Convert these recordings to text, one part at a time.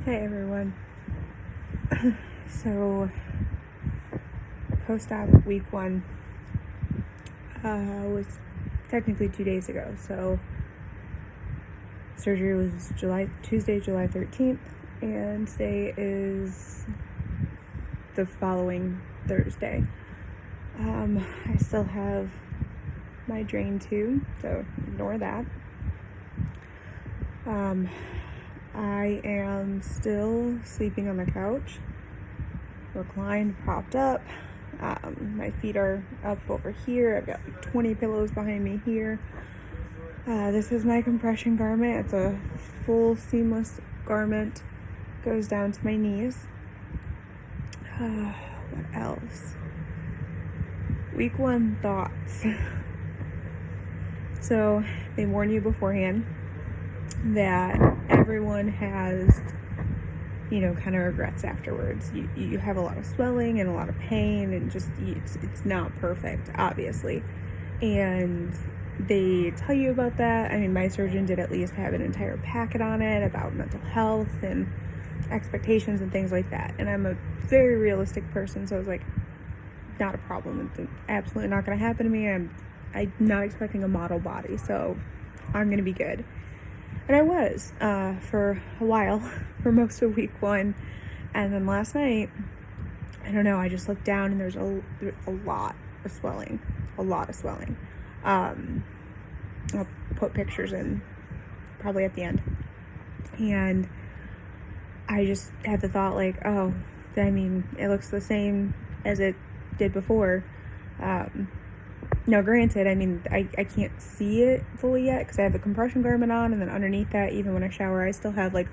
Hey everyone. So, post-op week 1 was technically 2 days ago. So, surgery was Tuesday, July 13th, and today is the following Thursday. I still have my drain tube, so ignore that. I am still sleeping on the couch, reclined, propped up. My feet are up over here. I've got like 20 pillows behind me here. This is my compression garment. It's a full seamless garment. Goes down to my knees. What else? Week 1 thoughts. So they warn you beforehand that everyone has, kind of regrets afterwards. You have a lot of swelling and a lot of pain, and just it's not perfect, obviously. And they tell you about that. I mean, my surgeon did at least have an entire packet on it about mental health and expectations and things like that. And I'm a very realistic person, so I was like, not a problem. It's absolutely not going to happen to me. I'm not expecting a model body, so I'm going to be good. And I was for a while, for most of week 1. And then last night, I don't know, I just looked down and there's a lot of swelling. I'll put pictures in probably at the end. And I just had the thought like, oh, I mean, it looks the same as it did before. Now, granted, I mean, I can't see it fully yet because I have the compression garment on, and then underneath that, even when I shower, I still have like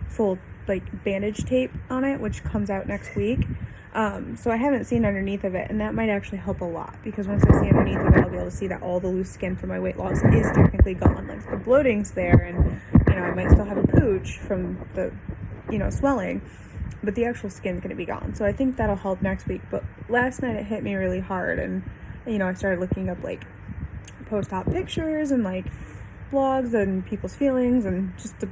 full like bandage tape on it, which comes out next week. So I haven't seen underneath of it, and that might actually help a lot because once I see underneath of it, I'll be able to see that all the loose skin from my weight loss is technically gone. Like the bloating's there, and I might still have a pooch from the swelling, but the actual skin's going to be gone. So I think that'll help next week. But last night it hit me really hard, and I started looking up like post-op pictures and like blogs and people's feelings and just a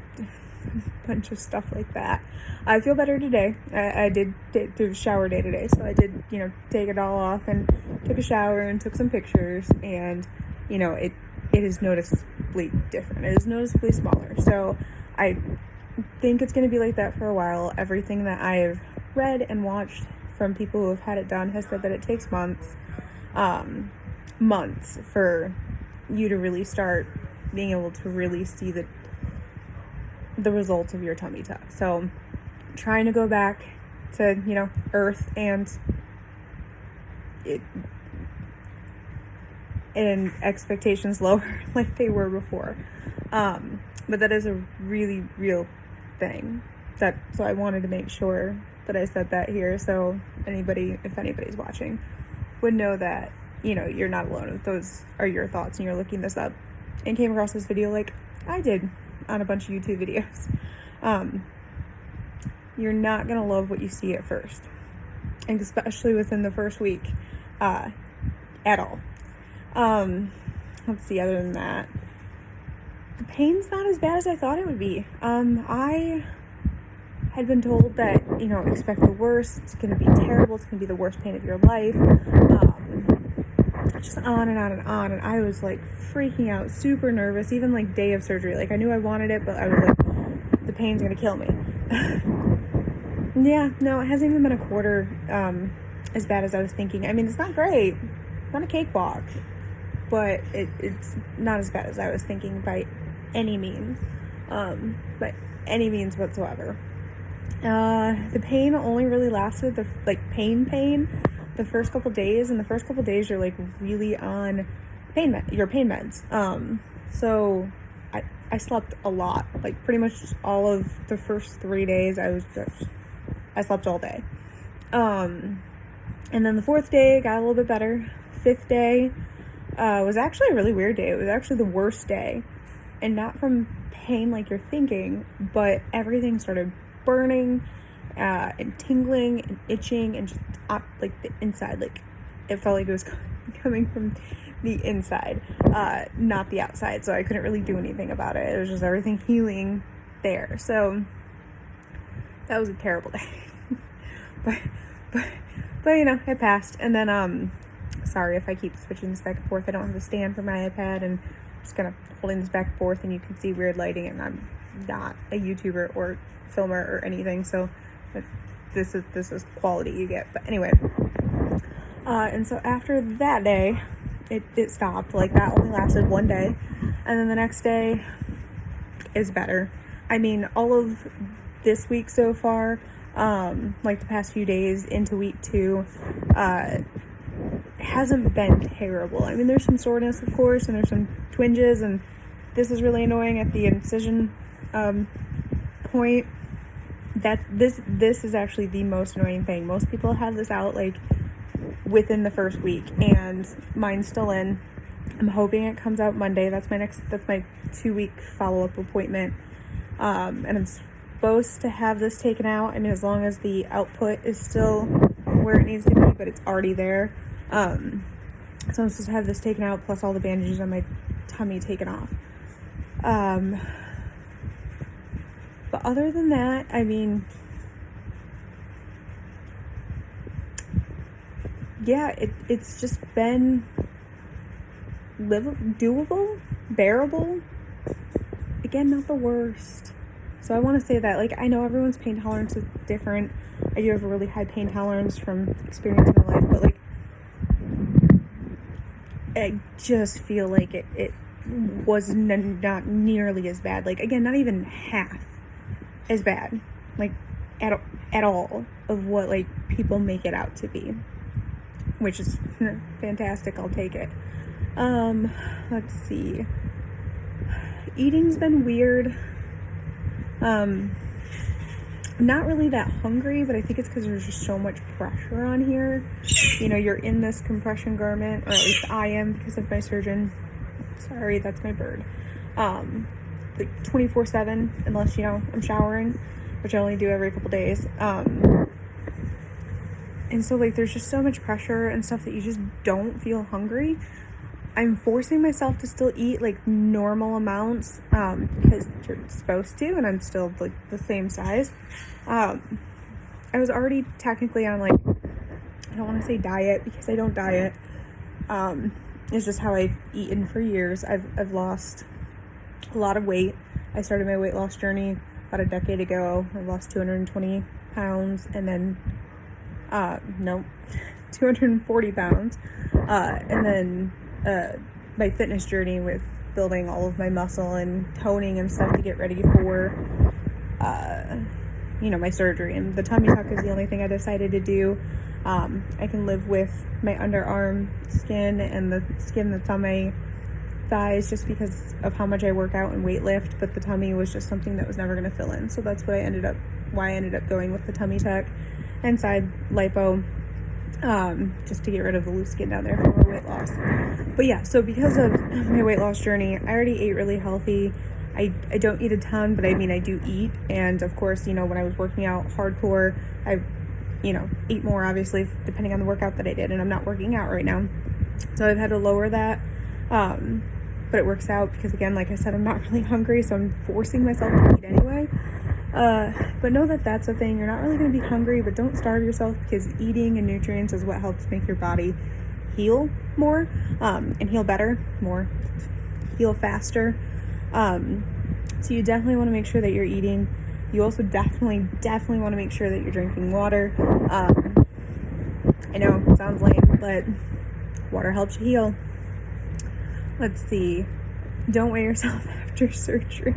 bunch of stuff like that. I feel better today. I did do a shower day today, so I did take it all off and took a shower and took some pictures, and it is noticeably different. It is noticeably smaller. So I think it's going to be like that for a while. Everything that I've read and watched from people who have had it done has said that it takes months for you to really start being able to really see the results of your tummy tuck. So trying to go back to earth and expectations lower like they were before, but that is a really real thing. So I wanted to make sure that I said that here, so if anybody's watching would know that you're not alone. If those are your thoughts and you're looking this up and came across this video like I did on a bunch of YouTube videos, you're not gonna love what you see at first, and especially within the first week at all. Let's see, other than that, the pain's not as bad as I thought it would be. I had been told that expect the worst, it's gonna be terrible, it's gonna be the worst pain of your life, just on and on and on. And I was like freaking out, super nervous, even like day of surgery. Like I knew I wanted it, but I was like, the pain's gonna kill me. Yeah, no, it hasn't even been a quarter as bad as I was thinking. I mean, it's not great, it's not a cakewalk, but it's not as bad as I was thinking by any means, whatsoever. The pain only really lasted the first couple days, and the first couple days you're like really on your pain meds. So I slept a lot, like pretty much all of the first 3 days. I slept all day. And then the 4th day got a little bit better. 5th day was actually a really weird day. It was actually the worst day, and not from pain like you're thinking, but everything started burning and tingling and itching and just like the inside, like it felt like it was coming from the inside, not the outside. So I couldn't really do anything about it. It was just everything healing there. So that was a terrible day. but, but, you know, it passed. And then, sorry if I keep switching this back and forth. I don't have a stand for my iPad, and I'm just kind of holding this back and forth, and you can see weird lighting, and I'm not a YouTuber or filmer or anything, so this is quality you get. But anyway, and so after that day, it stopped. Like, that only lasted one day, and then the next day is better. I mean, all of this week so far, like the past few days into week 2, hasn't been terrible. I mean, there's some soreness, of course, and there's some twinges, and this is really annoying at the incision point. That this is actually the most annoying thing. Most people have this out like within the first week, and mine's still in. I'm hoping it comes out Monday. That's my 2-week follow-up appointment, and I'm supposed to have this taken out. I mean, as long as the output is still where it needs to be, but it's already there. So I'm supposed to have this taken out, plus all the bandages on my tummy taken off. But other than that, I mean, yeah, it's just been doable, bearable. Again, not the worst. So I want to say that, like, I know everyone's pain tolerance is different. I do have a really high pain tolerance from experience in my life, but like, I just feel like it was not nearly as bad. Like, again, not even half as bad, like, at all of what, like, people make it out to be, which is fantastic. I'll take it. Let's see. Eating's been weird. Not really that hungry, but I think it's because there's just so much pressure on here. You know, you're in this compression garment, or at least I am because of my surgeon. Sorry, that's my bird. Like 24/7, unless, you know, I'm showering, which I only do every couple days. And so, like, there's just so much pressure and stuff that you just don't feel hungry. I'm forcing myself to still eat, like, normal amounts, because you're supposed to, and I'm still, like, the same size. I was already technically on, like, I don't want to say diet, because I don't diet. It's just how I've eaten for years. I've lost a lot of weight. I started my weight loss journey about a decade ago. I lost 220 pounds, and then, 240 pounds, and then, my fitness journey with building all of my muscle and toning and stuff to get ready for, you know, my surgery. And the tummy tuck is the only thing I decided to do. I can live with my underarm skin and the skin that's on my thighs just because of how much I work out and weight lift, but the tummy was just something that was never going to fill in. So that's why I ended up going with the tummy tuck and side lipo, just to get rid of the loose skin down there for my weight loss. But yeah, so because of my weight loss journey, I already ate really healthy. I don't eat a ton, but I mean, I do eat. And of course, you know, when I was working out hardcore, I, you know, ate more, obviously, depending on the workout that I did. And I'm not working out right now, so I've had to lower that. But it works out because, again, like I said, I'm not really hungry, so I'm forcing myself to eat anyway. But know that that's a thing. You're not really going to be hungry, but don't starve yourself, because eating and nutrients is what helps make your body heal more, and heal better, heal faster. So you definitely want to make sure that you're eating. You also definitely want to make sure that you're drinking water. I know it sounds lame, but water helps you heal. Let's see. Don't weigh yourself after surgery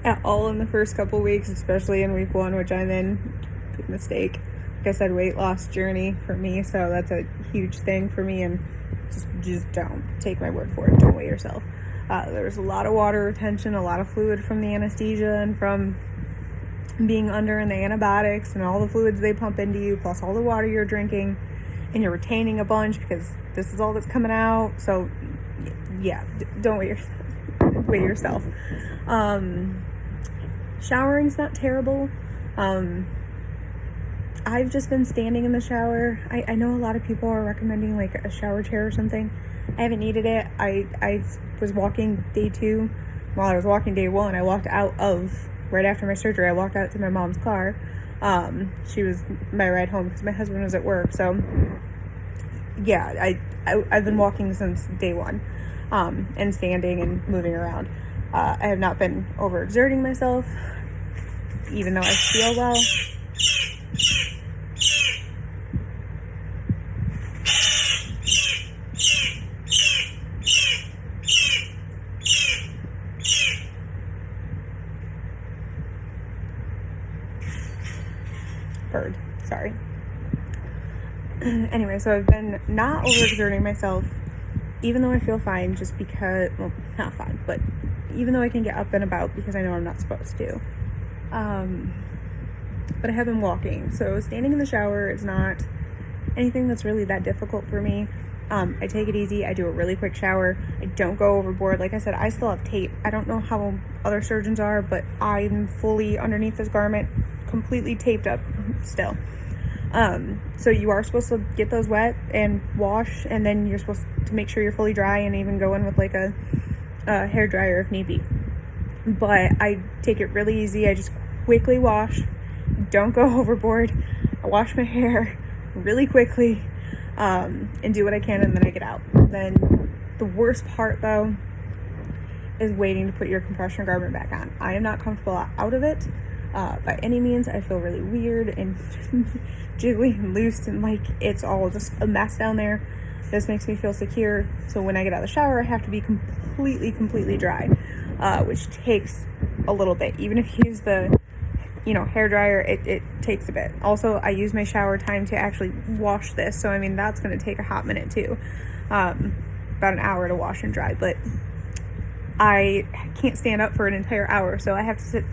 at all in the first couple weeks, especially in week 1, which I'm in. Big mistake. Like I said, weight loss journey for me, so that's a huge thing for me, and just don't take my word for it. Don't weigh yourself. There's a lot of water retention, a lot of fluid from the anesthesia and from being under in the antibiotics and all the fluids they pump into you, plus all the water you're drinking, and you're retaining a bunch because this is all that's coming out. So yeah, don't weigh yourself. Showering's not terrible. I've just been standing in the shower. I know a lot of people are recommending like a shower chair or something. I haven't needed it. I was walking day 2. While I was walking day 1, I walked out of right after my surgery, I walked out to my mom's car. She was my ride home because my husband was at work. So yeah, I've been walking since day one, and standing and moving around. I have not been overexerting myself, even though I feel well. Bird, sorry. Anyway, so I've been not overexerting myself, even though I feel fine, just because, well, not fine, but even though I can get up and about because I know I'm not supposed to. But I have been walking, so standing in the shower is not anything that's really that difficult for me. I take it easy. I do a really quick shower. I don't go overboard. Like I said, I still have tape. I don't know how other surgeons are, but I'm fully underneath this garment, completely taped up still. So you are supposed to get those wet and wash, and then you're supposed to make sure you're fully dry and even go in with like a hair dryer if need be. But I take it really easy. I just quickly wash, don't go overboard. I wash my hair really quickly, and do what I can, and then I get out. Then the worst part though is waiting to put your compression garment back on. I am not comfortable out of it by any means. I feel really weird and jiggly and loose, and like it's all just a mess down there. This makes me feel secure. So when I get out of the shower, I have to be completely dry, which takes a little bit. Even if you use the hair dryer, it takes a bit. Also, I use my shower time to actually wash this, so I mean that's going to take a hot minute too, about an hour to wash and dry. But I can't stand up for an entire hour, so I have to sit,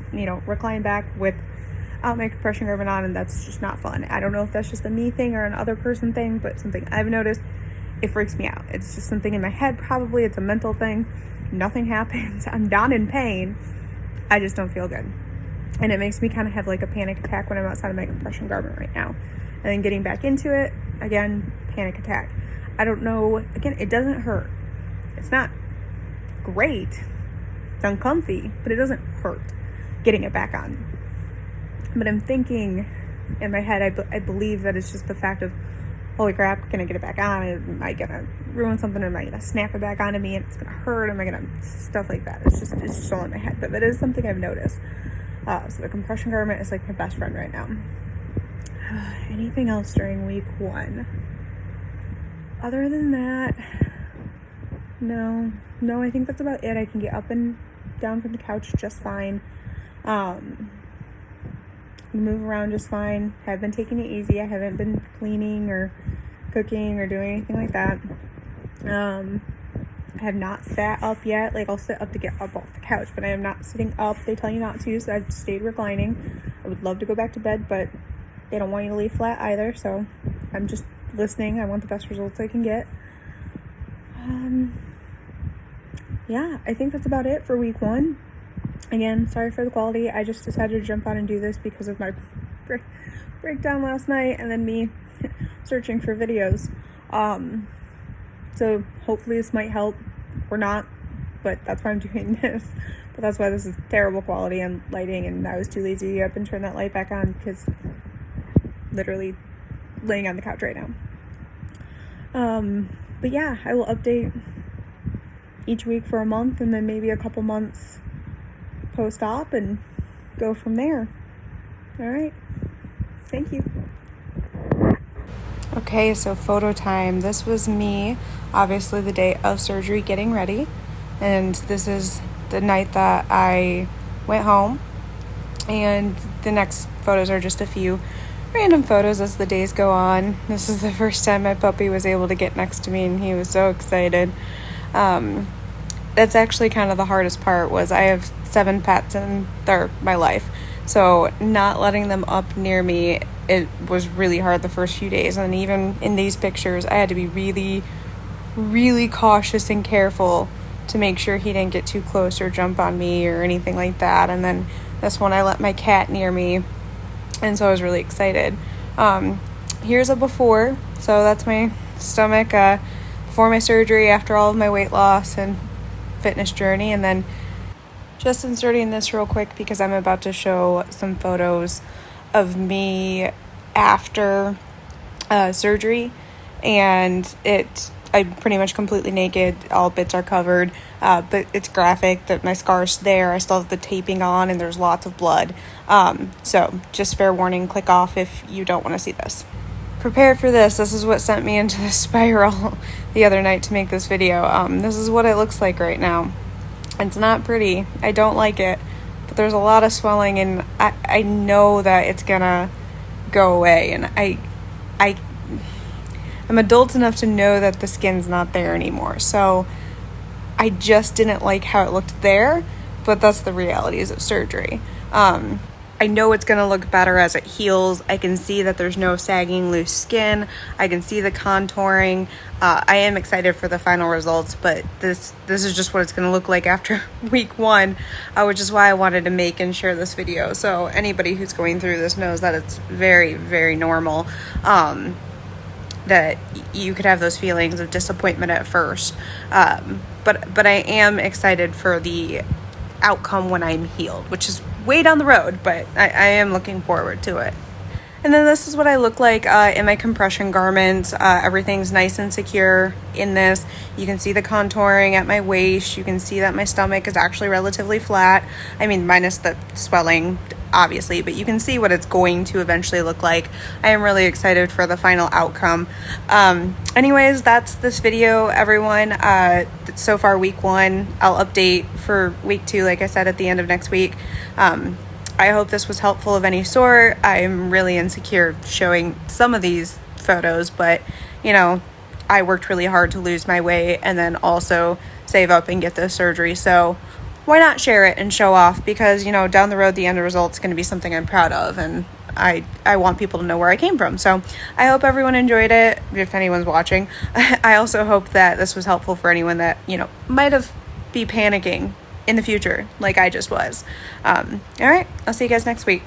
recline back without my compression garment on, and that's just not fun. I don't know if that's just a me thing or an other person thing, but something I've noticed. It freaks me out. It's just something in my head, probably. It's a mental thing. Nothing happens. I'm not in pain. I just don't feel good. And it makes me kind of have like a panic attack when I'm outside of my compression garment right now. And then getting back into it, again, panic attack. I don't know. Again, it doesn't hurt. It's not great. It's uncomfy, but it doesn't hurt getting it back on. But I'm thinking in my head, I believe that it's just the fact of, holy crap, can I get it back on? Am I gonna ruin something? Am I gonna snap it back onto me and it's gonna hurt? Am I gonna stuff like that? It's just all in my head. But that is something I've noticed. So the compression garment is like my best friend right now. Anything else during week 1? Other than that, no, I think that's about it. I can get up and down from the couch just fine. Move around just fine. Have been taking it easy. I haven't been cleaning or cooking or doing anything like that. I have not sat up yet. Like, I'll sit up to get up off the couch, but I am not sitting up. They tell you not to, so I've stayed reclining. I would love to go back to bed, but they don't want you to lay flat either, so I'm just listening. I want the best results I can get. Yeah, I think that's about it for week 1. Again, sorry for the quality. I just decided to jump on and do this because of my breakdown last night and then me searching for videos. So hopefully this might help or not, but that's why I'm doing this. But that's why this is terrible quality and lighting, and I was too lazy to get up and turn that light back on because literally laying on the couch right now. But yeah, I will update each week for a month, and then maybe a couple months post-op, and go from there. All right. Thank you. Okay, so photo time. This was me, obviously the day of surgery, getting ready. And this is the night that I went home. And the next photos are just a few random photos as the days go on. This is the first time my puppy was able to get next to me, and he was so excited. That's actually kind of the hardest part. Was I have 7 pets in my life, so not letting them up near me, it was really hard the first few days. And even in these pictures, I had to be really, really cautious and careful to make sure he didn't get too close or jump on me or anything like that. And then this one, I let my cat near me, and so I was really excited. Here's a before. So that's my stomach before my surgery, after all of my weight loss and fitness journey. And then Just inserting this real quick because I'm about to show some photos of me after surgery, and I'm pretty much completely naked. All bits are covered, but it's graphic that my scar's there. I still have the taping on, and there's lots of blood. So just fair warning, click off if you don't want to see this. Prepared for this. This is what sent me into the spiral the other night to make this video. This is what it looks like right now. It's not pretty. I don't like it, but there's a lot of swelling, and I know that it's gonna go away, and I'm adult enough to know that the skin's not there anymore. So I just didn't like how it looked there, but that's the realities of surgery. I know it's going to look better as it heals. I can see that there's no sagging loose skin. I can see the contouring. I am excited for the final results, but this is just what it's going to look like after week 1, which is why I wanted to make and share this video. So anybody who's going through this knows that it's very, very normal, that you could have those feelings of disappointment at first. But I am excited for the outcome when I'm healed, which is way down the road, but I am looking forward to it. And then this is what I look like in my compression garments. Everything's nice and secure in this. You can see the contouring at my waist. You can see that my stomach is actually relatively flat. I mean, minus the swelling, obviously, but you can see what it's going to eventually look like. I am really excited for the final outcome. Anyways, that's this video, everyone. So far, week 1. I'll update for week 2, like I said, at the end of next week. I hope this was helpful of any sort. I'm really insecure showing some of these photos, but you know, I worked really hard to lose my weight and then also save up and get this surgery. So why not share it and show off? Because, you know, down the road, the end result is going to be something I'm proud of, and I want people to know where I came from. So I hope everyone enjoyed it, if anyone's watching. I also hope that this was helpful for anyone that, you know, might have be panicking in the future like I just was. All right, I'll see you guys next week.